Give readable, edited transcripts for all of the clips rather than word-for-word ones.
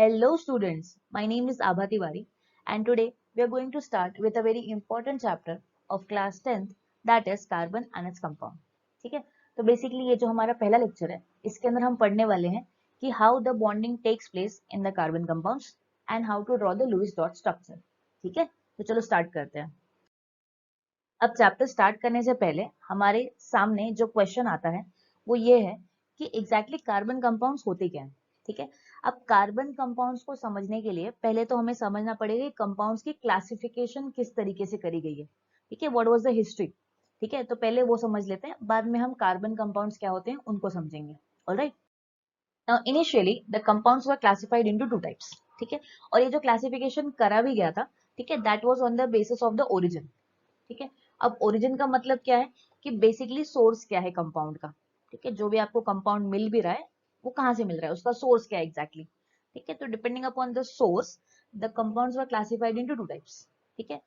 Hello students, my name is Abha Tiwari and today we are going to start with a very important chapter of class 10th that is carbon and its compound. ठीक है, तो basically ये जो हमारा पहला lecture है इसके अंदर हम पढ़ने वाले हैं कि how the bonding takes place in the carbon compounds and how to draw the Lewis dot structure. ठीक है, तो चलो स्टार्ट करते हैं। अब चैप्टर स्टार्ट करने से पहले हमारे सामने जो क्वेश्चन आता है वो ये है कि एग्जैक्टली कार्बन कंपाउंड्स होते क्या हैं। ठीक है, अब कार्बन कंपाउंड्स को समझने के लिए पहले तो हमें समझना पड़ेगा कि कंपाउंड्स की क्लासिफिकेशन किस तरीके से करी गई है। ठीक है, व्हाट वाज द हिस्ट्री। ठीक है, तो पहले वो समझ लेते हैं, बाद में हम कार्बन कंपाउंड्स क्या होते हैं उनको समझेंगे। Alright, now initially the compounds were classified into two types. ठीक है, और ये जो क्लासिफिकेशन करा भी गया था, ठीक है, that was on the basis of the origin. ठीक है, अब ओरिजिन का मतलब क्या है कि बेसिकली सोर्स क्या है कंपाउंड का। ठीक है, जो भी आपको कंपाउंड मिल भी रहा है वो कहाँ से मिल रहा है, उसका सोर्स क्या है एग्जैक्टली। ठीक है, तो depending upon the source the compounds were classified into two types. ठीक है,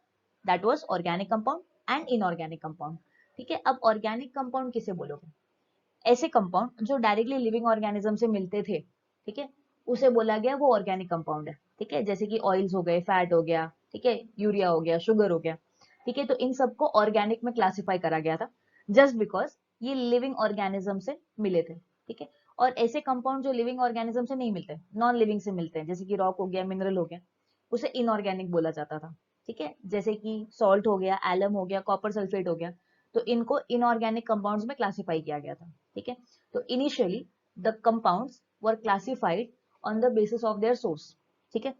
that was organic compound and inorganic compound. ठीक है, अब ऑर्गेनिक कंपाउंड किसे बोलोगे? ऐसे कंपाउंड जो डायरेक्टली लिविंग ऑर्गेनिज्म से मिलते थे, ठीक है, उसे बोला गया वो ऑर्गेनिक कंपाउंड है। ठीक है, जैसे कि ऑयल्स हो गए, फैट हो गया, ठीक है, यूरिया हो गया, शुगर हो गया। ठीक है, तो इन सबको ऑर्गेनिक में क्लासिफाई करा गया था जस्ट बिकॉज ये लिविंग ऑर्गेनिज्म से मिले थे। ठीक है, और ऐसे कंपाउंड जो लिविंग ऑर्गेनिज्म से नहीं मिलते, नॉन लिविंग से मिलते हैं, जैसे कि रॉक हो गया, मिनरल हो गया, उसे इनऑर्गेनिक बोला जाता था। ठीक है, जैसे कि सॉल्ट हो गया, एलम हो गया, कॉपर सल्फेट हो गया, तो इनको इनऑर्गेनिक कंपाउंड्स में क्लासिफाई किया गया था। ठीक है, तो initially the compounds were classified on the basis of their source. ठीक है,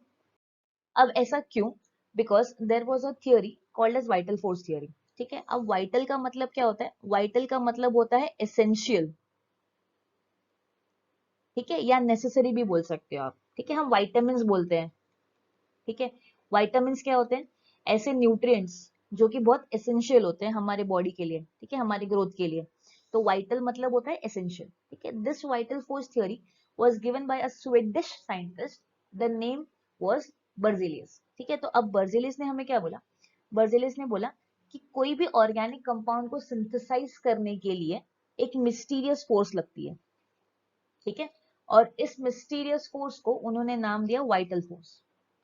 अब ऐसा क्यों? Because there was a theory called as vital force theory. ठीक है, अब वाइटल का मतलब क्या होता है? वाइटल का मतलब होता है एसेंशियल। ठीक है, या नेसेसरी भी बोल सकते हो आप। ठीक है, हम वाइटामिन बोलते हैं। ठीक है, वाइटामिन क्या होते हैं? ऐसे न्यूट्रिएंट्स जो कि बहुत एसेंशियल होते हैं हमारे बॉडी के लिए, ठीक है, हमारी ग्रोथ के लिए। तो वाइटल मतलब होता है एसेंशियल। ठीक है, this vital force theory was given by a Swedish scientist, the name was Berzelius. ठीक है, तो अब बर्जेलियस ने हमें क्या बोला? बर्जेलियस ने बोला कि कोई भी ऑर्गेनिक कंपाउंड को सिंथेसाइज करने के लिए एक मिस्टीरियस फोर्स लगती है। ठीक है, और इस मिस्टीरियस फोर्स को उन्होंने नाम दिया वाइटल फोर्स।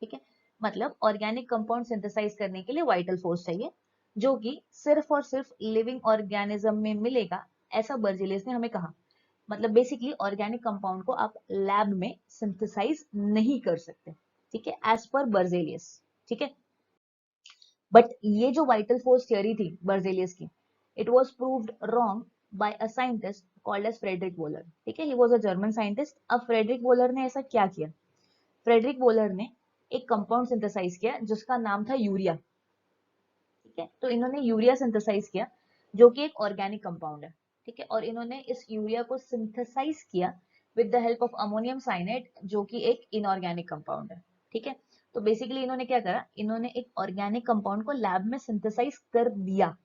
ठीक है, मतलब ऑर्गेनिक कंपाउंड सिंथेसाइज करने के लिए वाइटल फोर्स चाहिए जो कि सिर्फ और सिर्फ लिविंग ऑर्गेनिज्म में मिलेगा, ऐसा बर्जेलियस ने हमें कहा। मतलब बेसिकली ऑर्गेनिक कंपाउंड को आप लैब में सिंथेसाइज नहीं कर सकते। ठीक है, एज पर बर्जेलियस। ठीक है, बट ये जो वाइटल फोर्स थियरी थी बर्जेलियस की, it was proved wrong by a scientist called as Friedrich Wohler. ठीक है, he was a German scientist. अब फ्रेडरिक वोलर ने ऐसा क्या किया? फ्रेडरिक वोलर ने एक कंपाउंड सिंथेसाइज किया जिसका नाम था यूरिया। ठीक है, तो इन्होंने यूरिया सिंथेसाइज किया जो कि एक ऑर्गेनिक कंपाउंड है। ठीक है, और इन्होंने इस यूरिया को सिंथेसाइज किया with the help of ammonium cyanate जो कि एक इनऑर्गेनिक कंपाउंड है। ठीक है, तो बेसिकली इन्होंने क्या करा? इन्होंने एक ऑर्गेनिक कंपाउंड को लैब में सिंथेसाइज कर दिया।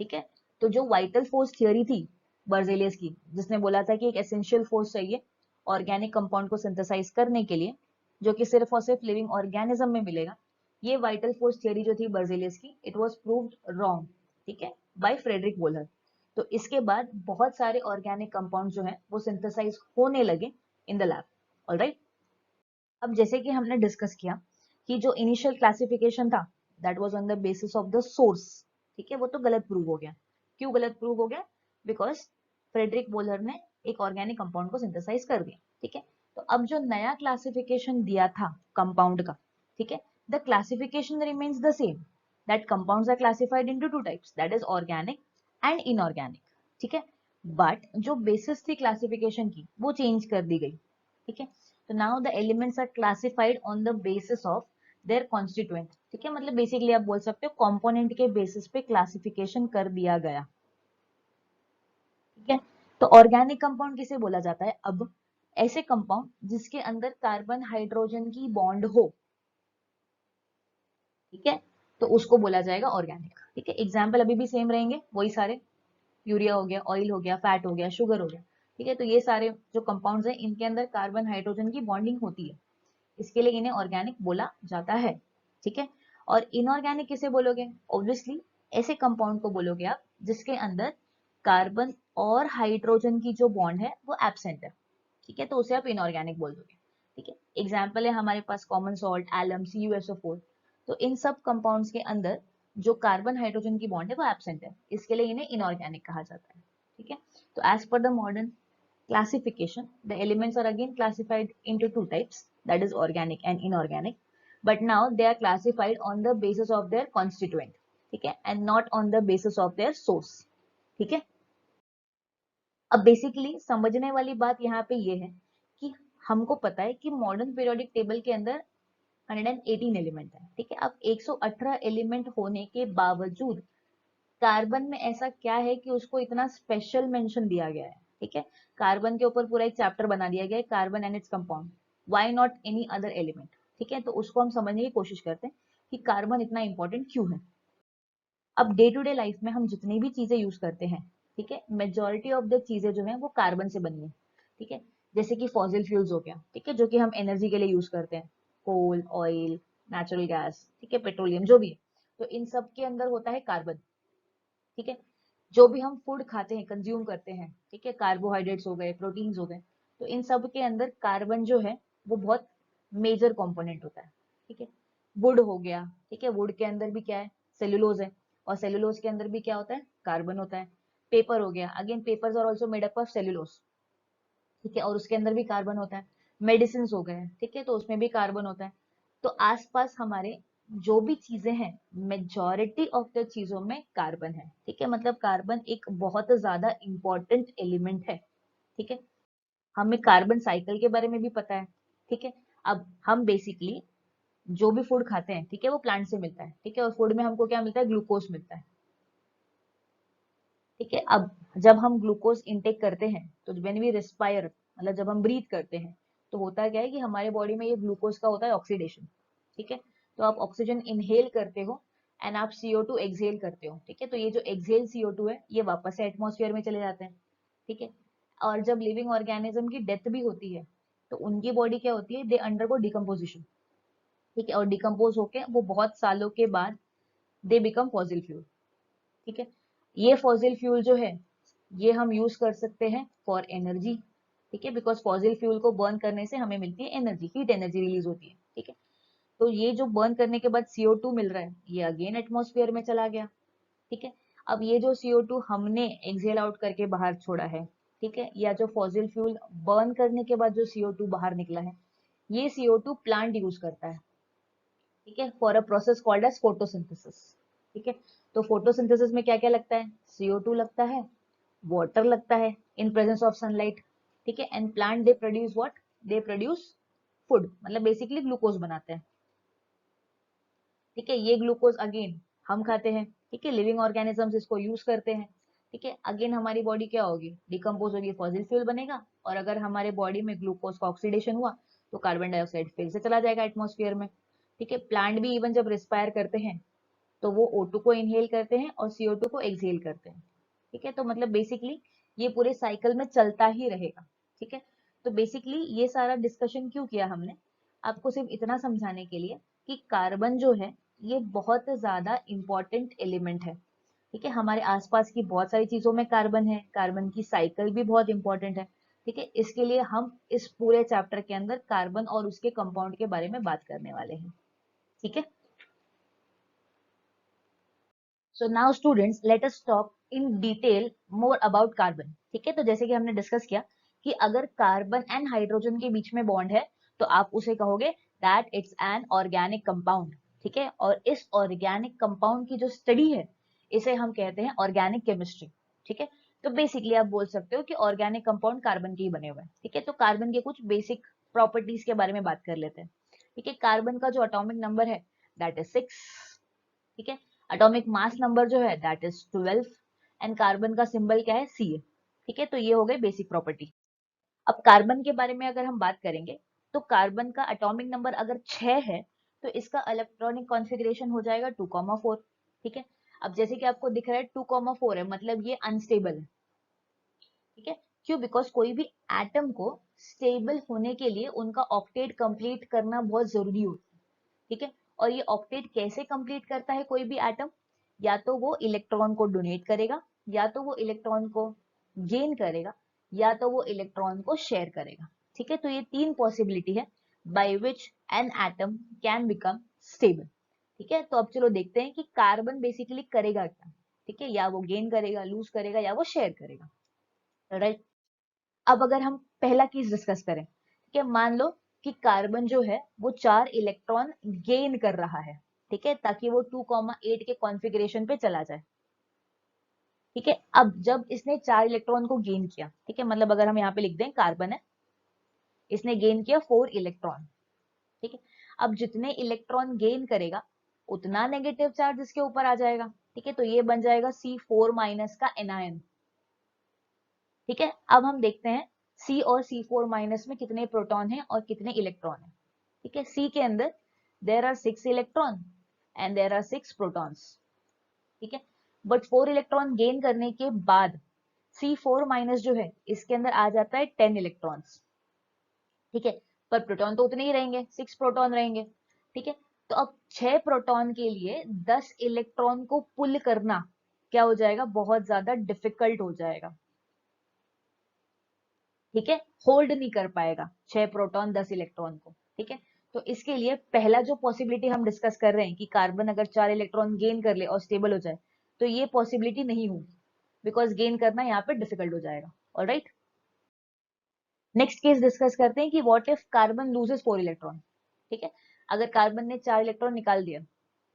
ठीक है, तो जो वाइटल फोर्स थियोरी थी बर्जेलियस की, जिसने बोला था कि एक एसेंशियल फोर्स चाहिए ऑर्गेनिक कंपाउंड को सिंथेसाइज करने के लिए जो कि सिर्फ और सिर्फ लिविंग ऑर्गेनिज्म में मिलेगा, ये वाइटल फोर्स थियोरी जो थी बर्जेलियस की, इट वाज प्रूव्ड रॉन्ग। ठीक है, बाय फ्रेडरिक वोलर। तो इसके बाद बहुत सारे ऑर्गेनिक कंपाउंड जो है वो सिंथेसाइज होने लगे इन द लैब। ऑलराइट, अब जैसे कि हमने डिस्कस किया कि जो इनिशियल क्लासिफिकेशन था that was on the basis of the source. ठीक है, वो तो गलत प्रूव हो गया। क्यों गलत प्रूव हो गया? बिकॉज फ्रेडरिक वोलर ने एक ऑर्गेनिक कंपाउंड को सिंथेसाइज कर दिया। ठीक है, तो अब जो नया क्लासिफिकेशन दिया था कंपाउंड का, ठीक है, the classification remains the same, that compounds are classified into two types, that is organic and inorganic. ठीक है, बट जो बेसिस थी क्लासिफिकेशन की वो चेंज कर दी गई। ठीक है, तो now the elements are classified on the basis of their constituent. ठीक है, मतलब बेसिकली आप बोल सकते हो कंपोनेंट के बेसिस पे क्लासिफिकेशन कर दिया गया। ठीक है, तो ऑर्गेनिक कंपाउंड किसे बोला जाता है? अब ऐसे कंपाउंड जिसके अंदर कार्बन हाइड्रोजन की बॉन्ड हो, ठीक है, तो उसको बोला जाएगा ऑर्गेनिक। ठीक है, एग्जाम्पल अभी भी सेम रहेंगे, वही सारे, यूरिया हो गया, ऑयल हो गया, फैट हो गया, शुगर हो गया। ठीक है, तो ये सारे जो कंपाउंड्स हैं इनके अंदर कार्बन हाइड्रोजन की बॉन्डिंग होती है, इसके लिए इन्हें ऑर्गेनिक बोला जाता है। ठीक है, और इनऑर्गेनिक किसे बोलोगे? ऑब्वियसली ऐसे कंपाउंड को बोलोगे आप जिसके अंदर कार्बन और हाइड्रोजन की जो बॉन्ड है वो एब्सेंट है। ठीक है, तो उसे आप इनऑर्गेनिक बोल दोगे। ठीक है। एग्जाम्पल है हमारे पास कॉमन सॉल्ट, एलम, CuSO4। तो इन सब कंपाउंड्स के अंदर जो कार्बन हाइड्रोजन की बॉन्ड है वो एब्सेंट है, इसके लिए इन्हें इनऑर्गेनिक कहा जाता है। ठीक है। तो as per the modern classification, the elements are again classified into two types, that is organic and inorganic, but now they are classified on the basis of their constituent, ठीक है, and not on the basis of their source। ठीक है। अब basically समझने वाली बात यहाँ पे ये है कि हमको पता है कि मॉडर्न पीरियोडिक टेबल के अंदर 118 एलिमेंट है। ठीक है। अब 118 एलिमेंट होने के बावजूद कार्बन में ऐसा क्या है कि उसको इतना स्पेशल मेंशन दिया गया है। ठीक है। कार्बन के ऊपर पूरा एक चैप्टर बना दिया गया है, carbon and its compound, why not any other element. ठीक है। तो उसको हम समझने की कोशिश करते हैं कि कार्बन इतना इंपॉर्टेंट क्यों है। अब डे टू डे लाइफ में हम जितनी भी चीजें यूज करते हैं, ठीक है, मेजोरिटी ऑफ द चीजें जो है वो कार्बन से बनी है। ठीक है। जैसे कि फॉसिल फ्यूल्स हो गया, ठीक है, जो कि हम एनर्जी के लिए यूज करते हैं, कोल, ऑयल, नेचुरल गैस, ठीक है, पेट्रोलियम, जो भी है, तो इन सब के अंदर होता है कार्बन। ठीक है। जो भी हम फूड खाते हैं, कंज्यूम करते हैं, ठीक है, कार्बोहाइड्रेट्स हो गए, प्रोटीन्स हो गए, तो इन सब के अंदर कार्बन जो है वो बहुत मेजर कंपोनेंट होता है। ठीक है। वुड हो गया, ठीक है, वुड के अंदर भी क्या है, सेलुलोज है, और सेलुलोज के अंदर भी क्या होता है, कार्बन होता है। पेपर हो गया, again papers are also made up of cellulose, ठीक है, और उसके अंदर भी कार्बन होता है। मेडिसिन हो गए, ठीक है, तो उसमें भी कार्बन होता है। तो आसपास हमारे जो भी चीजें हैं, मेजॉरिटी ऑफ द चीजों में कार्बन है। ठीक है। मतलब कार्बन एक बहुत ज्यादा इंपॉर्टेंट एलिमेंट है। ठीक है। हमें कार्बन साइकिल के बारे में भी पता है। ठीक है। अब हम बेसिकली जो भी फूड खाते हैं, ठीक है, वो प्लांट से मिलता है। ठीक है। और फूड में हमको क्या मिलता है, ग्लूकोज मिलता है। ठीक है। अब जब हम ग्लूकोज इनटेक करते हैं, तो व्हेन वी रिस्पायर, मतलब जब हम ब्रीथ करते हैं, तो होता क्या है कि हमारे बॉडी में ये ग्लूकोज का होता है ऑक्सीडेशन। ठीक है। तो आप ऑक्सीजन इनहेल करते हो एंड आप CO2 एक्सहेल करते हो। ठीक है। तो ये जो एक्सहेल CO2 है, ये वापस से एटमॉस्फेयर में चले जाते हैं। ठीक है। और जब लिविंग ऑर्गेनिज्म की डेथ भी होती है, तो उनकी बॉडी क्या होती है, दे अंडरगो डिकम्पोजिशन। ठीक है। और डिकम्पोज होके वो बहुत सालों के बाद दे बिकम फॉसिल फ्यूल। ठीक है। ये फॉसिल फ्यूल जो है, ये हम यूज कर सकते हैं फॉर एनर्जी। ठीक है। बिकॉज फॉसिल फ्यूल को बर्न करने से हमें मिलती है एनर्जी, हीट एनर्जी रिलीज होती है। ठीक है। तो ये जो बर्न करने के बाद CO2 मिल रहा है, ये अगेन एटमॉस्फेयर में चला गया। ठीक है। अब ये जो CO2 हमने एक्सहेल आउट करके बाहर छोड़ा है, ठीक है, या जो फॉसिल फ्यूल बर्न करने के बाद जो CO2 बाहर निकला है, ये CO2 प्लांट यूज करता है। ठीक है। For a process called as photosynthesis. ठीक है। तो फोटोसिंथेसिस में क्या क्या लगता है, CO2 लगता है, वाटर लगता है इन प्रेजेंस ऑफ सनलाइट। ठीक है। And plant they produce what, they produce food, मतलब बेसिकली ग्लूकोज बनाते हैं। ठीक है। ये ग्लूकोज अगेन हम खाते हैं। ठीक है। लिविंग ऑर्गेनिजम्स इसको यूज करते हैं। ठीक है। अगेन हमारी बॉडी क्या होगी, डिकम्पोज होगी, फॉसिल फ्यूल बनेगा, और अगर हमारे बॉडी में ग्लूकोज का ऑक्सीडेशन हुआ, तो कार्बन डाइऑक्साइड फिर से चला जाएगा एटमॉस्फेयर में। ठीक है। प्लांट भी इवन जब रिस्पायर करते हैं, तो वो O2 को इनहेल करते हैं और CO2 को एक्सहेल करते हैं। ठीक है। तो मतलब बेसिकली ये पूरे साइकिल में चलता ही रहेगा। ठीक है। तो बेसिकली ये सारा डिस्कशन क्यों किया हमने, आपको सिर्फ इतना समझाने के लिए कि कार्बन जो है ये बहुत ज्यादा इंपॉर्टेंट एलिमेंट है। ठीक है। हमारे आसपास की बहुत सारी चीजों में कार्बन है, कार्बन की साइकिल भी बहुत इंपॉर्टेंट है। ठीक है। इसके लिए हम इस पूरे चैप्टर के अंदर कार्बन और उसके कंपाउंड के बारे में बात करने वाले हैं। ठीक है। So now students, let us talk in detail more about carbon. ठीक है। तो जैसे कि हमने डिस्कस किया कि अगर कार्बन एंड हाइड्रोजन के बीच में बॉन्ड है, तो आप उसे कहोगे that it's an organic compound. ठीक है। और इस ऑर्गेनिक कंपाउंड की जो स्टडी है, इसे हम कहते हैं ऑर्गेनिक केमिस्ट्री। ठीक है। तो बेसिकली आप बोल सकते हो कि ऑर्गेनिक कंपाउंड कार्बन के ही बने हुए हैं। ठीक है। तो कार्बन के कुछ बेसिक प्रॉपर्टीज के बारे में बात कर लेते हैं। ठीक है। कार्बन का जो एटॉमिक नंबर है, दैट इज 6। ठीक है। एटॉमिक मास नंबर जो है दैट इज 12, एंड कार्बन का सिंबल क्या है, Ca। ठीक है। तो ये हो गए बेसिक प्रॉपर्टी। अब कार्बन के बारे में अगर हम बात करेंगे, तो कार्बन का एटॉमिक नंबर अगर 6 है, तो इसका इलेक्ट्रॉनिक कॉन्फ़िगरेशन हो जाएगा 2,4। ठीक है। अब जैसे कि आपको दिख रहा है 2,4 है, मतलब ये अनस्टेबल है। ठीक है। क्यों, बिकॉज कोई भी एटम को स्टेबल होने के लिए उनका ऑक्टेट कंप्लीट करना बहुत जरूरी होता है। ठीक है। और ये ऑक्टेट कैसे कंप्लीट करता है कोई भी एटम, या तो वो इलेक्ट्रॉन को डोनेट करेगा, या तो वो इलेक्ट्रॉन को गेन करेगा, या तो वो इलेक्ट्रॉन को शेयर करेगा। ठीक है। तो ये तीन पॉसिबिलिटी है by which an atom can become stable. ठीक है, तो अब चलो देखते हैं कि कार्बन बेसिकली करेगा क्या। ठीक है, या वो गेन करेगा, लूज करेगा, या वो शेयर करेगा। राइट, अब अगर हम पहला केस डिस्कस करें, ठीक है, मान लो कि कार्बन जो है वो 4 इलेक्ट्रॉन गेन कर रहा है। ठीक है, ताकि वो 2,8 के कॉन्फ़िगरेशन पे चला जाए। ठीक है, अब जब इसने 4 इलेक्ट्रॉन को गेन किया, ठीक है, मतलब अगर हम यहाँ पे लिख दें कार्बन है, इसने गेन किया 4 इलेक्ट्रॉन। ठीक है, अब जितने इलेक्ट्रॉन गेन करेगा उतना नेगेटिव चार्ज इसके ऊपर आ जाएगा। ठीक है, तो ये बन जाएगा C4- का एनायन। ठीक है, अब हम देखते हैं C और C4- में कितने प्रोटॉन हैं और कितने इलेक्ट्रॉन हैं। ठीक है, C के अंदर there are 6 electron and there are 6 protons. ठीक है, बट 4 इलेक्ट्रॉन गेन करने के बाद C4- जो है इसके अंदर आ जाता है 10 इलेक्ट्रॉन्स। ठीक है, पर प्रोटॉन तो उतने ही रहेंगे, 6 प्रोटॉन रहेंगे। ठीक है, तो अब 6 प्रोटॉन के लिए 10 इलेक्ट्रॉन को पुल करना क्या हो जाएगा, बहुत ज्यादा डिफिकल्ट हो जाएगा। ठीक है, होल्ड नहीं कर पाएगा 6 प्रोटॉन 10 इलेक्ट्रॉन को। ठीक है, तो इसके लिए पहला जो पॉसिबिलिटी हम डिस्कस कर रहे हैं कि कार्बन अगर 4 इलेक्ट्रॉन गेन कर ले और स्टेबल हो जाए, तो ये पॉसिबिलिटी नहीं होगी, बिकॉज गेन करना यहाँ पे डिफिकल्ट हो जाएगा। ऑलराइट, नेक्स्ट केस डिस्कस करते हैं कि what if carbon loses 4 electron. ठीक है, अगर कार्बन ने 4 इलेक्ट्रॉन निकाल दिया,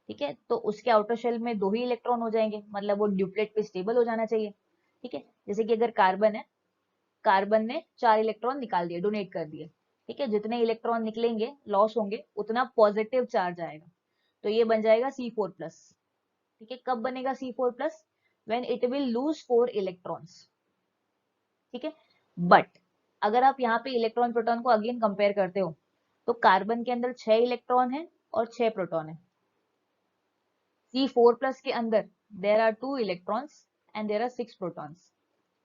ठीक है, तो उसके आउटर शेल में 2 ही इलेक्ट्रॉन हो जाएंगे, मतलब वो ड्यूप्लेट पे स्टेबल हो जाना चाहिए। ठीक है, जैसे कि अगर कार्बन है, कार्बन ने 4 इलेक्ट्रॉन निकाल दिए, डोनेट कर दिए। ठीक है, जितने इलेक्ट्रॉन निकलेंगे लॉस होंगे उतना पॉजिटिव चार्ज आएगा, तो ये बन जाएगा C4+। ठीक है, कब बनेगा C4+? When it will lose 4 electrons. ठीक है, बट अगर आप यहाँ पे इलेक्ट्रॉन प्रोटॉन को अगेन कंपेयर करते हो, तो कार्बन के अंदर 6 इलेक्ट्रॉन है और 6 प्रोटॉन है। C4+ के अंदर there are 2 electrons and there are 6 protons.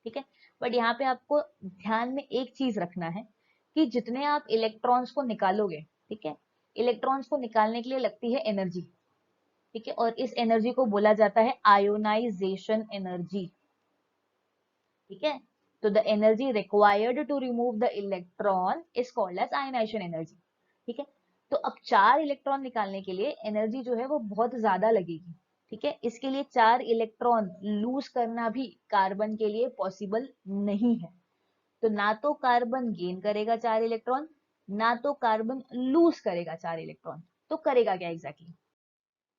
ठीक है, बट यहाँ पे आपको ध्यान में एक चीज रखना है कि जितने आप इलेक्ट्रॉन्स को निकालोगे, ठीक है, इलेक्ट्रॉन्स को निकालने के लिए लगती है एनर्जी। ठीक है, और इस एनर्जी को बोला जाता है आयोनाइजेशन एनर्जी। ठीक है, तो the energy required to remove the electron is called as ionisation energy. ठीक है, तो अब 4 इलेक्ट्रॉन निकालने के लिए एनर्जी जो है वो बहुत ज्यादा लगेगी। ठीक है, इसके लिए 4 इलेक्ट्रॉन लूज करना भी कार्बन के लिए पॉसिबल नहीं है। तो ना तो कार्बन गेन करेगा 4 इलेक्ट्रॉन, ना तो कार्बन लूज करेगा 4 इलेक्ट्रॉन। तो करेगा क्या एग्जैक्टली exactly?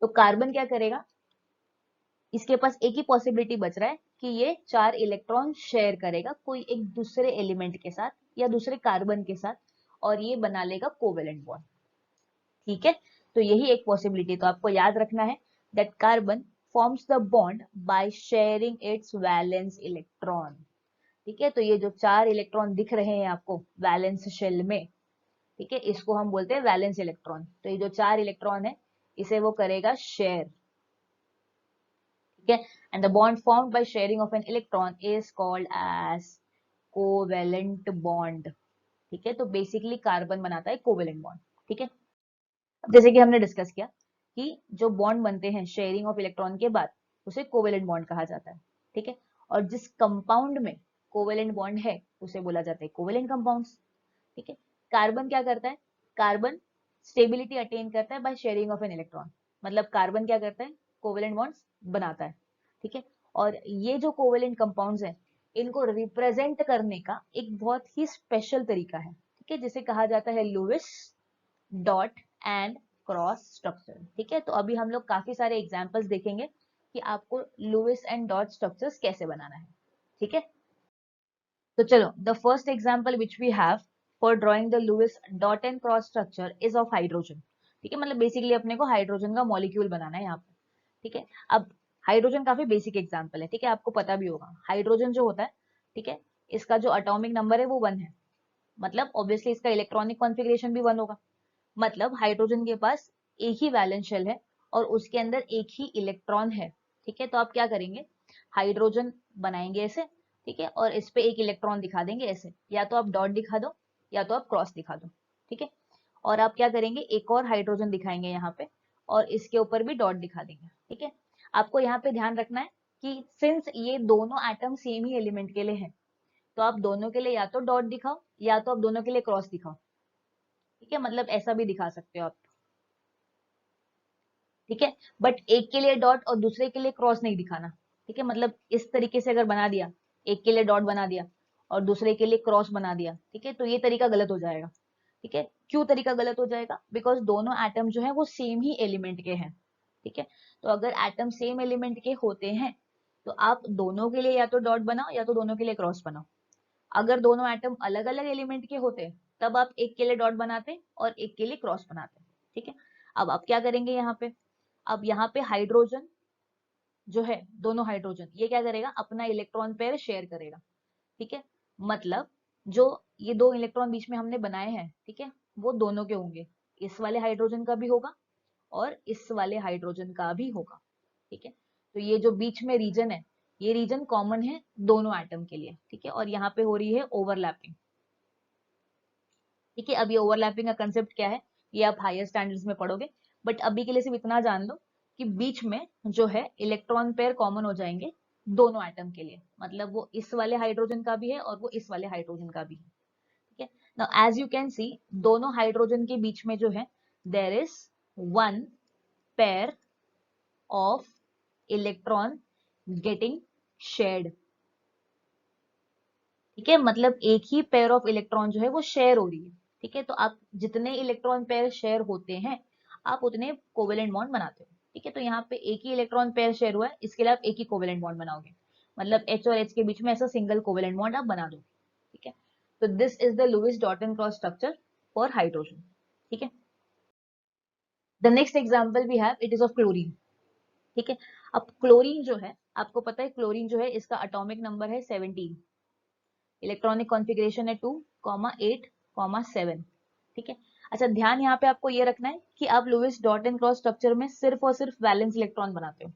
तो कार्बन क्या करेगा, इसके पास एक ही पॉसिबिलिटी बच रहा है कि ये 4 इलेक्ट्रॉन शेयर करेगा कोई एक दूसरे एलिमेंट के साथ या दूसरे कार्बन के साथ, और ये बना लेगा कोवेलेंट बॉन्ड। ठीक है, तो यही एक पॉसिबिलिटी, तो आपको याद रखना है that carbon forms the bond by sharing it's valence electron. ठीक है, तो ये जो 4 इलेक्ट्रॉन दिख रहे हैं आपको वैलेंस शेल में, ठीक है, इसको हम बोलते हैं वैलेंस इलेक्ट्रॉन। तो ये जो 4 इलेक्ट्रॉन है इसे वो करेगा शेयर। ठीक है, and the bond formed by sharing of an electron is called as covalent bond. ठीक है, तो बेसिकली कार्बन बनाता है कोवेलेंट बॉन्ड। ठीक है, जैसे कि हमने डिस्कस किया कि जो बॉन्ड बनते हैं शेयरिंग ऑफ इलेक्ट्रॉन के बाद उसे कोवेलेंट बॉन्ड कहा जाता है। ठीक है, और जिस कंपाउंड में कोवेलेंट बॉन्ड है उसे बोला जाता है कोवेलेंट कंपाउंड्स। ठीक है, कार्बन क्या करता है, कार्बन स्टेबिलिटी अटेन करता है bye sharing of an electron, मतलब कार्बन क्या करता है, कोवेलेंट बॉन्ड्स बनाता है। ठीक है, और ये जो कोवेलेंट कंपाउंड्स हैं इनको रिप्रेजेंट करने का एक बहुत ही स्पेशल तरीका है। ठीक है, जिसे कहा जाता है Lewis dot and cross structure. ठीक है, तो अभी हम लोग काफी सारे एग्जांपल्स देखेंगे कि आपको लुईस एंड डॉट स्ट्रक्चर्स कैसे बनाना है। ठीक है, तो चलो the first example which we have for drawing the Lewis dot and cross structure is of hydrogen. ठीक है, मतलब बेसिकली अपने को हाइड्रोजन का मॉलिक्यूल बनाना है यहाँ पे। ठीक है, अब हाइड्रोजन काफी बेसिक एग्जांपल है। ठीक है, आपको पता भी होगा हाइड्रोजन जो होता है, ठीक है, इसका जो एटॉमिक नंबर है वो 1 है, मतलब ऑब्वियसली इसका इलेक्ट्रॉनिक कॉन्फ़िगरेशन भी 1 होगा। मतलब हाइड्रोजन के पास एक ही वैलेंस शेल है और उसके अंदर एक ही इलेक्ट्रॉन है। ठीक है, तो आप क्या करेंगे, हाइड्रोजन बनाएंगे ऐसे, ठीक है, और इस पे एक इलेक्ट्रॉन दिखा देंगे ऐसे, या तो आप डॉट दिखा दो या तो आप क्रॉस दिखा दो। ठीक है, और आप क्या करेंगे, एक और हाइड्रोजन दिखाएंगे यहाँ पे और इसके ऊपर भी डॉट दिखा देंगे। ठीक है, आपको यहाँ पे ध्यान रखना है कि सिंस ये दोनों एटम सेम ही एलिमेंट के लिए हैं, तो आप दोनों के लिए या तो डॉट दिखाओ या तो आप दोनों के लिए क्रॉस दिखाओ। ठीक है, मतलब ऐसा भी दिखा सकते हो आप। ठीक है, बट एक के लिए डॉट और दूसरे के लिए क्रॉस नहीं दिखाना। ठीक है, मतलब इस तरीके से अगर बना दिया, एक के लिए डॉट बना दिया और दूसरे के लिए क्रॉस बना दिया, ठीक है, तो ये तरीका गलत हो जाएगा। ठीक है, क्यों तरीका गलत हो जाएगा? बिकॉज दोनों एटम जो है वो सेम ही एलिमेंट के हैं। ठीक है, तो अगर एटम सेम एलिमेंट के होते हैं तो आप दोनों के लिए या तो डॉट बनाओ या तो दोनों के लिए क्रॉस बनाओ। अगर दोनों एटम अलग अलग एलिमेंट के होते तब आप एक के लिए डॉट बनाते और एक के लिए क्रॉस बनाते। ठीक है, अब आप क्या करेंगे यहाँ पे? अब यहाँ पे हाइड्रोजन जो है, दोनों हाइड्रोजन ये क्या करेगा? अपना इलेक्ट्रॉन पेयर शेयर करेगा। ठीक है, मतलब जो ये दो इलेक्ट्रॉन बीच में हमने बनाए हैं, ठीक है, वो दोनों के होंगे। इस वाले हाइड्रोजन का भी होगा और इस वाले हाइड्रोजन का भी होगा। ठीक है, तो ये जो बीच में रीजन है, ये रीजन कॉमन है दोनों एटम के लिए। ठीक है, और यहाँ पे हो रही है ओवरलैपिंग। ठीक है, अब ये ओवरलैपिंग का कंसेप्ट क्या है ये आप हायर स्टैंडर्ड्स में पढ़ोगे, बट अभी के लिए सिर्फ इतना जान लो कि बीच में जो है इलेक्ट्रॉन पेयर कॉमन हो जाएंगे दोनों एटम के लिए, मतलब वो इस वाले हाइड्रोजन का भी है और वो इस वाले हाइड्रोजन का भी है। ठीक है, now as you can see दोनों हाइड्रोजन के बीच में जो है there is one pair of electron getting shared. ठीक है, मतलब एक ही पेयर ऑफ इलेक्ट्रॉन जो है वो शेयर हो रही है। ठीक है, तो आप जितने इलेक्ट्रॉन पेयर शेयर होते हैं आप उतने कोवेलेंट बॉन्ड बनाते हो। ठीक है, तो यहाँ पे एक ही इलेक्ट्रॉन पेयर शेयर हुआ है, इसके लिए आप एक ही कोवेलेंट बॉन्ड बनाओगे, मतलब H और H के बीच में ऐसा सिंगल कोवेलेंट बॉन्ड आप बना दो। ठीक है, तो this is the Lewis Dalton cross structure for hydrogen. ठीक है, the next example we have it is of chlorine. ठीक है, अब क्लोरीन जो है आपको पता है, क्लोरीन जो है इसका एटॉमिक नंबर है 17, इलेक्ट्रॉनिक कॉन्फ़िगरेशन है 2, 8, 7। ठीक है, अच्छा ध्यान यहाँ पे आपको ये रखना है कि आप लुईस डॉल्टन क्रॉस स्ट्रक्चर में सिर्फ और सिर्फ वैलेंस इलेक्ट्रॉन बनाते हो।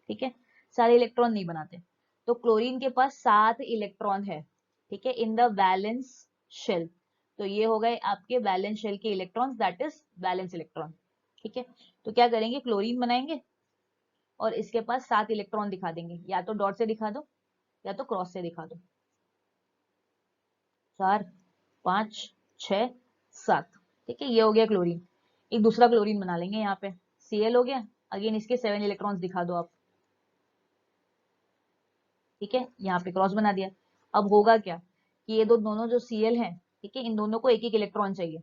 ठीक है, सारे इलेक्ट्रॉन नहीं बनाते। तो क्लोरीन के पास 7 इलेक्ट्रॉन है। ठीक है, इन द वैलेंस शेल। तो ये हो गए आपके वैलेंस शेल के electrons, that is valence electron. ठीक है, तो क्या करेंगे? क्लोरीन बनाएंगे और इसके पास 7 इलेक्ट्रॉन दिखा देंगे, या तो डॉट से दिखा दो या तो क्रॉस से दिखा दो। 4, 5, 6, 7। ठीक है, ये हो गया क्लोरीन। एक दूसरा क्लोरीन बना लेंगे यहाँ पे, Cl हो गया। अगेन इसके 7 इलेक्ट्रॉन्स दिखा दो आप। ठीक है, यहाँ पे क्रॉस बना दिया। अब होगा क्या कि ये दोनों जो Cl हैं, ठीक है, इन दोनों को एक एक इलेक्ट्रॉन चाहिए,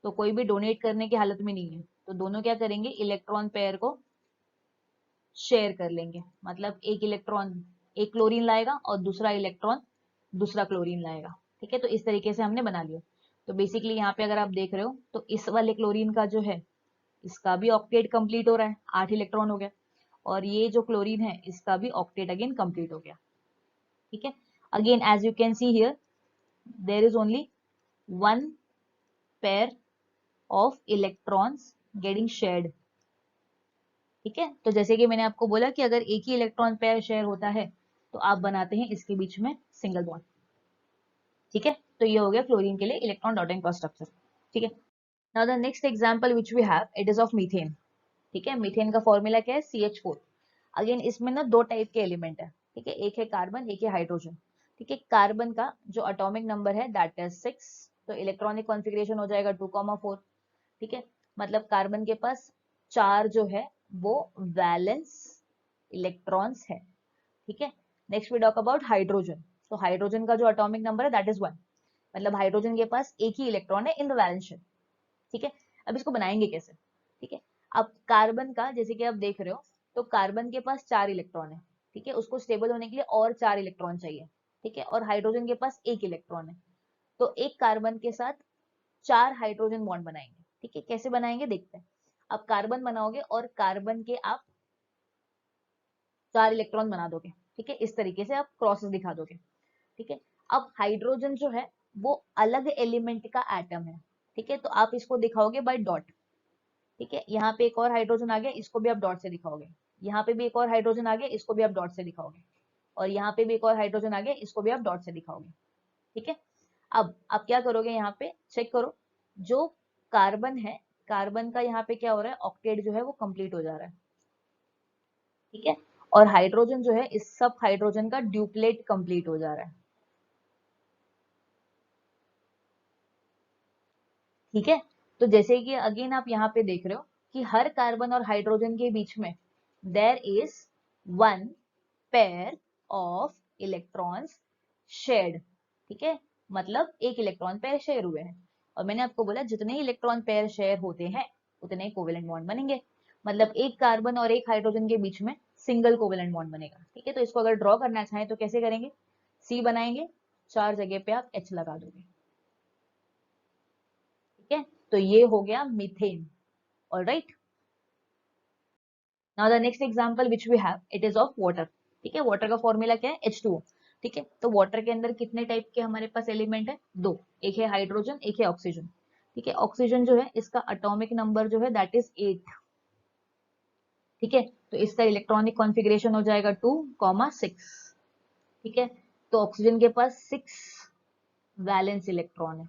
तो कोई भी डोनेट करने की हालत में नहीं है, तो दोनों क्या करेंगे? इलेक्ट्रॉन पेयर को शेयर कर लेंगे, मतलब एक इलेक्ट्रॉन एक क्लोरीन लाएगा और दूसरा इलेक्ट्रॉन दूसरा क्लोरीन लाएगा। ठीक है, तो इस तरीके से हमने बना लिया। तो बेसिकली यहाँ पे अगर आप देख रहे हो तो इस वाले क्लोरीन का जो है इसका भी ऑक्टेट कंप्लीट हो रहा है, 8 इलेक्ट्रॉन हो गया, और ये जो क्लोरीन है इसका भी ऑक्टेट अगेन कंप्लीट हो गया। ठीक है, again as you can see here there is only one pair of electrons getting shared. ठीक है, तो जैसे कि मैंने आपको बोला कि अगर एक ही इलेक्ट्रॉन पेयर शेयर होता है तो आप बनाते हैं इसके बीच में सिंगल बॉन्ड। ठीक है, तो ये हो गया क्लोरीन के लिए इलेक्ट्रॉन डॉटिंग क्रॉस स्ट्रक्चर। ठीक है, now the next example which we have it is of methane. ठीक है, मीथेन का फॉर्मूला क्या है? CH4। अगेन इसमें ना दो टाइप के एलिमेंट है। ठीक है, एक है कार्बन, एक है हाइड्रोजन। ठीक है, कार्बन का जो एटॉमिक नंबर है दैट इज 6, तो इलेक्ट्रॉनिक कॉन्फ़िगरेशन हो जाएगा 2,4। ठीक है, मतलब कार्बन के पास 4 जो है वो वैलेंस इलेक्ट्रॉन्स है। ठीक है, next we talk about hydrogen. तो हाइड्रोजन का जो एटॉमिक नंबर है दैट इज 1, मतलब हाइड्रोजन के पास एक ही इलेक्ट्रॉन है इन द वैलेंस शेल। ठीक है, अब इसको बनाएंगे कैसे? ठीक है, अब कार्बन का जैसे कि आप देख रहे हो तो कार्बन के पास 4 इलेक्ट्रॉन है। ठीक है, उसको स्टेबल होने के लिए और 4 इलेक्ट्रॉन चाहिए। ठीक है, और हाइड्रोजन के पास एक इलेक्ट्रॉन है, तो एक कार्बन के साथ 4 हाइड्रोजन बॉन्ड बनाएंगे। ठीक है, कैसे बनाएंगे देखते हैं। अब कार्बन बनाओगे और कार्बन के आप 4 इलेक्ट्रॉन बना दोगे। ठीक है, इस तरीके से आप क्रॉसेस दिखा दोगे। ठीक है, अब हाइड्रोजन जो है वो अलग एलिमेंट का एटम है। ठीक है, तो आप इसको दिखाओगे बाय डॉट। ठीक है, यहाँ पे एक और हाइड्रोजन आ गया, इसको भी आप डॉट से दिखाओगे। यहाँ पे भी एक और हाइड्रोजन आ गया, इसको भी आप डॉट से दिखाओगे। और यहाँ पे भी एक और हाइड्रोजन आ गया, इसको भी आप डॉट से दिखाओगे। ठीक है, अब आप क्या करोगे? यहाँ पे चेक करो, जो कार्बन है, कार्बन का यहाँ पे क्या हो रहा है? ऑक्टेट जो है वो कंप्लीट हो जा रहा है। ठीक है, और हाइड्रोजन जो है इस सब हाइड्रोजन का ड्यूप्लेट कंप्लीट हो जा रहा है। ठीक है, तो जैसे कि अगेन आप यहाँ पे देख रहे हो कि हर कार्बन और हाइड्रोजन के बीच में there is one pair of electrons shared, ठीक है, मतलब एक इलेक्ट्रॉन पेयर शेयर हुए हैं। और मैंने आपको बोला जितने इलेक्ट्रॉन पेयर शेयर होते हैं उतने कोवेलेंट बॉन्ड बनेंगे, मतलब एक कार्बन और एक हाइड्रोजन के बीच में सिंगल कोवेलेंट बॉन्ड बनेगा, ठीक है। तो इसको अगर ड्रॉ करना चाहें तो कैसे करेंगे, सी बनाएंगे, 4 जगह पे आप एच लगा दोगे, ठीक है। तो ये हो गया methane. Alright, now the next example which we have it is of water, ठीक है। वाटर का फॉर्मूला क्या है, H2O, ठीक है। तो वाटर के अंदर कितने टाइप के हमारे पास एलिमेंट है, दो, एक है हाइड्रोजन एक है ऑक्सीजन, ठीक है। ऑक्सीजन जो है इसका एटॉमिक नंबर जो है दैट इज 8, ठीक है। तो इसका इलेक्ट्रॉनिक कॉन्फ़िगरेशन हो जाएगा 2,6, ठीक है। तो ऑक्सीजन के पास 6 वैलेंस इलेक्ट्रॉन है,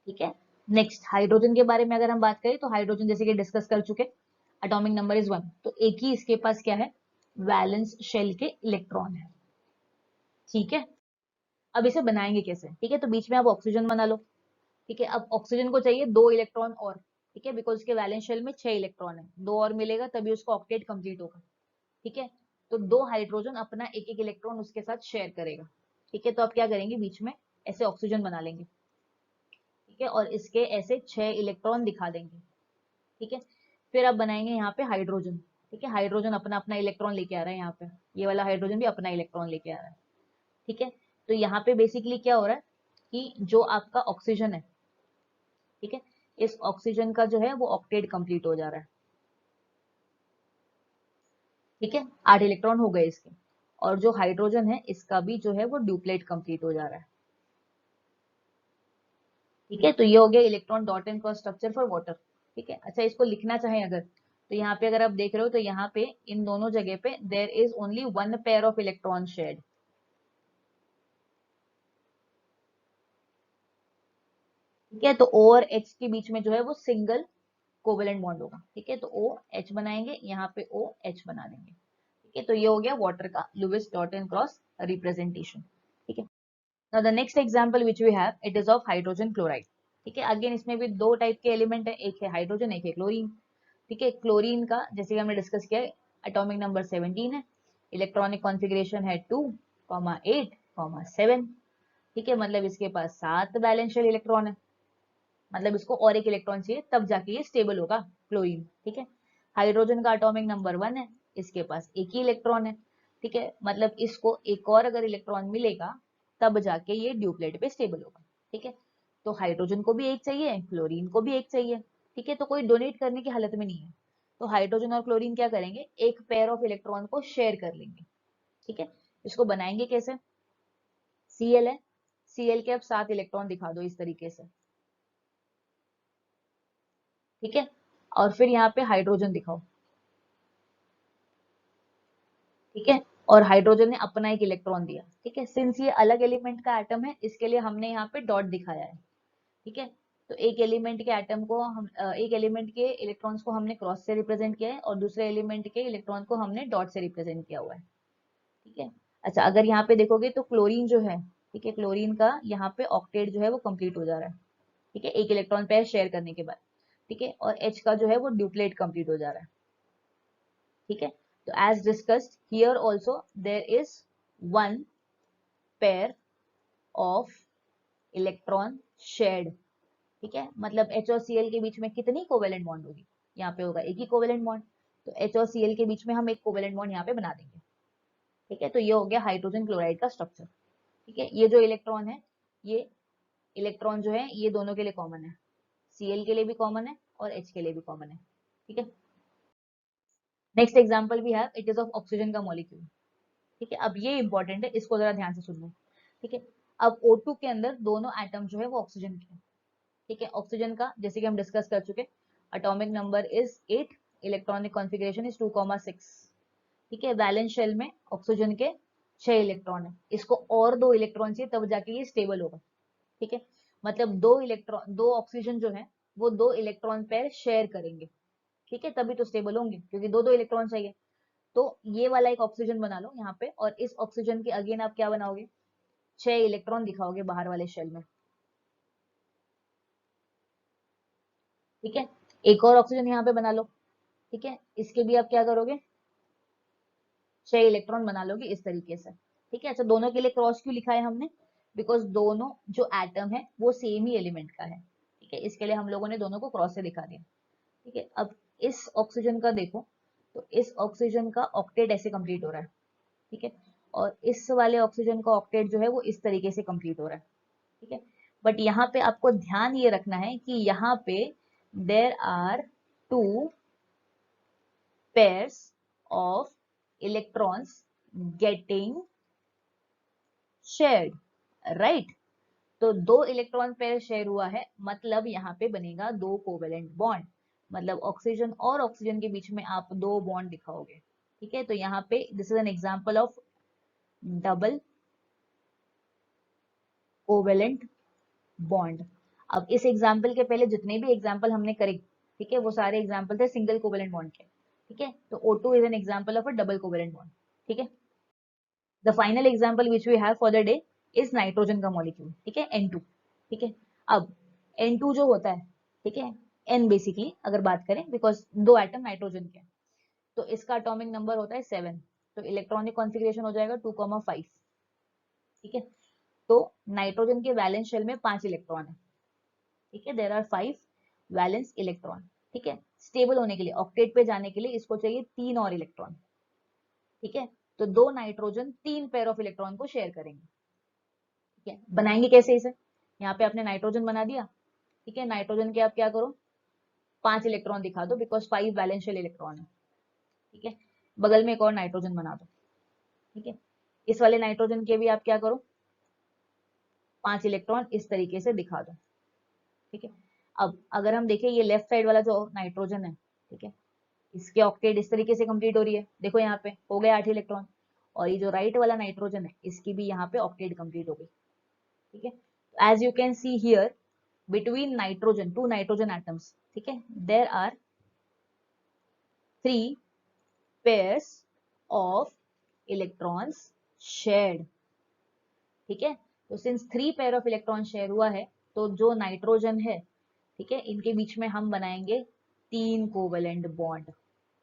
ठीक है। नेक्स्ट हाइड्रोजन के बारे में अगर हम बात करें तो हाइड्रोजन जैसे कि डिस्कस कर चुके, एटॉमिक नंबर इज 1, तो एक ही इसके पास क्या है, वैलेंस शेल के इलेक्ट्रॉन है, ठीक है। अब इसे बनाएंगे कैसे, ठीक है। तो बीच में आप ऑक्सीजन बना लो, ठीक है। अब ऑक्सीजन को चाहिए 2 इलेक्ट्रॉन और, ठीक है, बिकॉज उसके वैलेंस शेल में 6 इलेक्ट्रॉन है, 2 और मिलेगा तभी उसका ऑक्टेट कंप्लीट होगा, ठीक है। तो 2 हाइड्रोजन अपना एक एक इलेक्ट्रॉन उसके साथ शेयर करेगा, ठीक है। तो आप क्या करेंगे, बीच में ऐसे ऑक्सीजन बना लेंगे, ठीक है, और इसके ऐसे 6 इलेक्ट्रॉन दिखा देंगे, ठीक है। फिर आप बनाएंगे यहाँ पे हाइड्रोजन, ठीक है। हाइड्रोजन अपना अपना इलेक्ट्रॉन लेके आ रहा है, यहाँ पे ये वाला हाइड्रोजन भी अपना इलेक्ट्रॉन लेके आ रहा है, ठीक है। तो यहाँ पे बेसिकली क्या हो रहा है कि जो आपका ऑक्सीजन है, ठीक है, इस ऑक्सीजन का जो है वो ऑक्टेट कंप्लीट हो जा रहा है, ठीक है। 8 इलेक्ट्रॉन हो गए इसके, और जो हाइड्रोजन है इसका भी जो है वो ड्यूप्लेट कंप्लीट हो जा रहा है, ठीक है। तो ये हो गया electron dot and cross structure for water, ठीक है। अच्छा, इसको लिखना चाहें अगर, तो यहाँ पे अगर आप देख रहे हो तो यहाँ पे इन दोनों जगह पे there is only one pair of electron shared, ठीक है। तो ओ और एच के बीच में जो है वो सिंगल कोवेलेंट बॉन्ड होगा, ठीक है। तो ओ एच बनाएंगे, यहाँ पे ओ एच बना देंगे, ठीक है। तो ये हो गया वाटर का Lewis dot and cross representation, ठीक है। Now the next example which we have it is of hydrogen chloride, ठीक है। अगेन इसमें भी दो टाइप के एलिमेंट है, एक है हाइड्रोजन एक है क्लोरीन, ठीक है। क्लोरीन का जैसे कि हमने डिस्कस किया है एटॉमिक नंबर 17 है, इलेक्ट्रॉनिक कॉन्फ़िगरेशन है 2,8,7, ठीक है। मतलब इसके पास 7 वैलेंशियल इलेक्ट्रॉन है, मतलब इसको और एक इलेक्ट्रॉन चाहिए तब जाके ये स्टेबल होगा क्लोरीन, ठीक है। हाइड्रोजन का एटॉमिक नंबर 1 है, इसके पास एक ही इलेक्ट्रॉन है, ठीक है। मतलब इसको एक और अगर इलेक्ट्रॉन मिलेगा तब जाके ये ड्यूप्लेट पे स्टेबल होगा, ठीक है। तो हाइड्रोजन को भी एक चाहिए, क्लोरीन को भी एक चाहिए, ठीक है। तो कोई डोनेट करने की हालत में नहीं है, तो हाइड्रोजन और क्लोरीन क्या करेंगे, एक पेयर ऑफ इलेक्ट्रॉन को शेयर कर लेंगे, ठीक है। इसको बनाएंगे कैसे, Cl है, Cl के अब 7 इलेक्ट्रॉन दिखा दो इस तरीके से, ठीक है। और फिर यहाँ पे हाइड्रोजन दिखाओ, ठीक है। और हाइड्रोजन ने अपना एक इलेक्ट्रॉन दिया, ठीक है। सिंस ये अलग एलिमेंट का एटम है इसके लिए हमने यहाँ पे डॉट दिखाया है, ठीक है। तो एक एलिमेंट के एटम को हम एक एलिमेंट के इलेक्ट्रॉन्स को हमने क्रॉस से रिप्रेजेंट किया है और दूसरे एलिमेंट के इलेक्ट्रॉन को हमने डॉट से रिप्रेजेंट किया हुआ है, ठीक है। अच्छा, अगर यहाँ पे देखोगे तो क्लोरीन जो है, ठीक है, क्लोरीन का यहाँ पे ऑक्टेट जो है वो कंप्लीट हो जा रहा है, ठीक है, एक इलेक्ट्रॉन पेयर शेयर करने के बाद, ठीक है। और H का जो है वो ड्यूप्लेट कंप्लीट हो जा रहा है, ठीक है। तो as discussed here also there is one pair of electron shared, ठीक है। मतलब H और Cl के बीच में कितनी कोवेलेंट बॉन्ड होगी, यहाँ पे होगा एक ही कोवेलेंट बॉन्ड, तो H और Cl के बीच में हम एक कोवेलेंट बॉन्ड यहाँ पे बना देंगे, ठीक है। तो ये हो गया हाइड्रोजन क्लोराइड का स्ट्रक्चर, ठीक है। ये जो इलेक्ट्रॉन है, ये इलेक्ट्रॉन जो है ये दोनों के लिए कॉमन है, Cl के लिए भी कॉमन है और H के लिए भी कॉमन है, ठीक है। नेक्स्ट एग्जांपल भी है, इट इज ऑफ ऑक्सीजन का मॉलिक्यूल, ठीक है। अब ये इंपॉर्टेंट है, इसको जरा ध्यान से सुनना, ठीक है। अब O2 के अंदर दोनों एटम जो है वो ऑक्सीजन के, ठीक है। ऑक्सीजन का जैसे कि हम डिस्कस कर चुके, atomic number is 8, electronic configuration is 2,6, ठीक है। वैलेंस शेल में ऑक्सीजन के 6 इलेक्ट्रॉन है, इसको और 2 इलेक्ट्रॉन चाहिए तब जाके ये स्टेबल होगा, ठीक है। मतलब 2 इलेक्ट्रॉन, 2 ऑक्सीजन जो है वो 2 इलेक्ट्रॉन पेयर शेयर करेंगे, ठीक है, तभी तो स्टेबल होंगे क्योंकि दो दो इलेक्ट्रॉन चाहिए। तो ये वाला एक ऑक्सीजन बना लो यहाँ पे, और इस ऑक्सीजन के अगेन आप क्या बनाओगे, 6 इलेक्ट्रॉन दिखाओगे बाहर वाले शेल में, ठीक है, एक और ऑक्सीजन यहाँ पे बना लो। ठीक है, इसके भी आप क्या करोगे, 6 इलेक्ट्रॉन बना लोगे इस तरीके से। ठीक है, अच्छा दोनों के लिए क्रॉस क्यों लिखा है हमने, बिकॉज दोनों जो एटम है वो सेम ही एलिमेंट का है। ठीक है, इसके लिए हम लोगों ने दोनों को क्रॉस से दिखा दिया। ठीक है, अब इस ऑक्सीजन का देखो, तो इस ऑक्सीजन का ऑक्टेट ऐसे कंप्लीट हो रहा है। ठीक है, और इस वाले ऑक्सीजन का ऑक्टेट जो है वो इस तरीके से कंप्लीट हो रहा है। ठीक है, बट यहाँ पे आपको ध्यान ये रखना है कि यहाँ पे देर are 2 pairs of electrons getting shared, right? तो 2 इलेक्ट्रॉन पेयर शेयर हुआ है, मतलब यहाँ पे बनेगा 2 कोवेलेंट बॉन्ड। मतलब ऑक्सीजन और ऑक्सीजन के बीच में आप 2 बॉन्ड दिखाओगे। ठीक है, तो यहाँ पे this is an example of double covalent bond. अब इस एग्जाम्पल के पहले जितने भी एग्जाम्पल हमने करे, ठीक है, वो सारे एग्जाम्पल थे सिंगल कोवेलेंट बॉन्ड के। ठीक है, तो O2 is an example of a double covalent bond. ठीक है, the final example which we have for the day is nitrogen का मॉलिक्यूल। ठीक है, N2। ठीक है, अब N2 जो होता है, ठीक है, N बेसिकली अगर बात करें, बिकॉज 2 एटम नाइट्रोजन के, तो इसका एटॉमिक नंबर होता है 7, तो इलेक्ट्रॉनिक कॉन्फ़िगरेशन हो जाएगा 2,5। ठीक है, तो नाइट्रोजन के वैलेंस शेल में 5 इलेक्ट्रॉन है। ठीक है, देयर आर 5 वैलेंस इलेक्ट्रॉन। ठीक है, स्टेबल होने के लिए, ऑक्टेट पे जाने के लिए इसको चाहिए 3 और इलेक्ट्रॉन। ठीक है, तो 2 नाइट्रोजन 3 पेयर ऑफ इलेक्ट्रॉन को शेयर करेंगे। ठीक है, बनाएंगे कैसे इसे, यहाँ पे आपने नाइट्रोजन बना दिया। ठीक है, नाइट्रोजन के आप क्या करो, 5 इलेक्ट्रॉन दिखा दो, बिकॉज 5 वैलेंशियल इलेक्ट्रॉन है। ठीक है, बगल में एक और नाइट्रोजन बना दो। ठीक है, इस वाले नाइट्रोजन के भी आप क्या करो, 5 इलेक्ट्रॉन इस तरीके से दिखा दो। ठीक है, अब अगर हम देखें ये लेफ्ट साइड वाला जो नाइट्रोजन है, ठीक है, इसके ऑक्टेट इस तरीके से कंप्लीट हो रही है। देखो यहाँ पे हो गए 8 इलेक्ट्रॉन, और ये जो राइट वाला नाइट्रोजन है इसकी भी यहाँ पे ऑक्टेट कंप्लीट हो गई। ठीक है, as you can see here, between nitrogen, 2 nitrogen atoms, ठीक है, there are 3 pairs of electrons shared। ठीक है, तो since 3 pair of electron share हुआ है, तो जो नाइट्रोजन है, ठीक है, इनके बीच में हम बनाएंगे 3 कोवेलेंट बॉन्ड।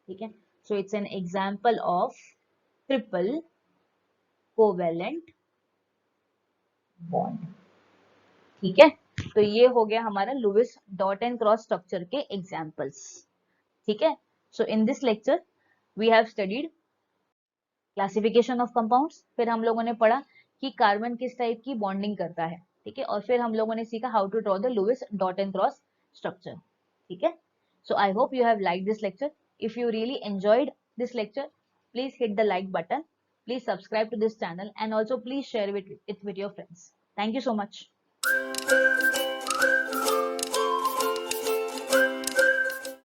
ठीक है, so it's an example of triple covalent bond. ठीक है, तो ये हो गया हमारा Lewis dot and cross structure के एग्जांपल्स। ठीक है, so in this lecture we have studied classification of compounds, फिर हम लोगों ने पढ़ा कि कार्बन किस टाइप की बॉन्डिंग करता है। ठीक है, और फिर हम लोगों ने सीखा how to draw the Lewis dot and cross structure. ठीक है, so I hope you have liked this lecture. If you really enjoyed this lecture, please hit the like button, please subscribe to this channel, and also please share it with your friends. Thank you so much.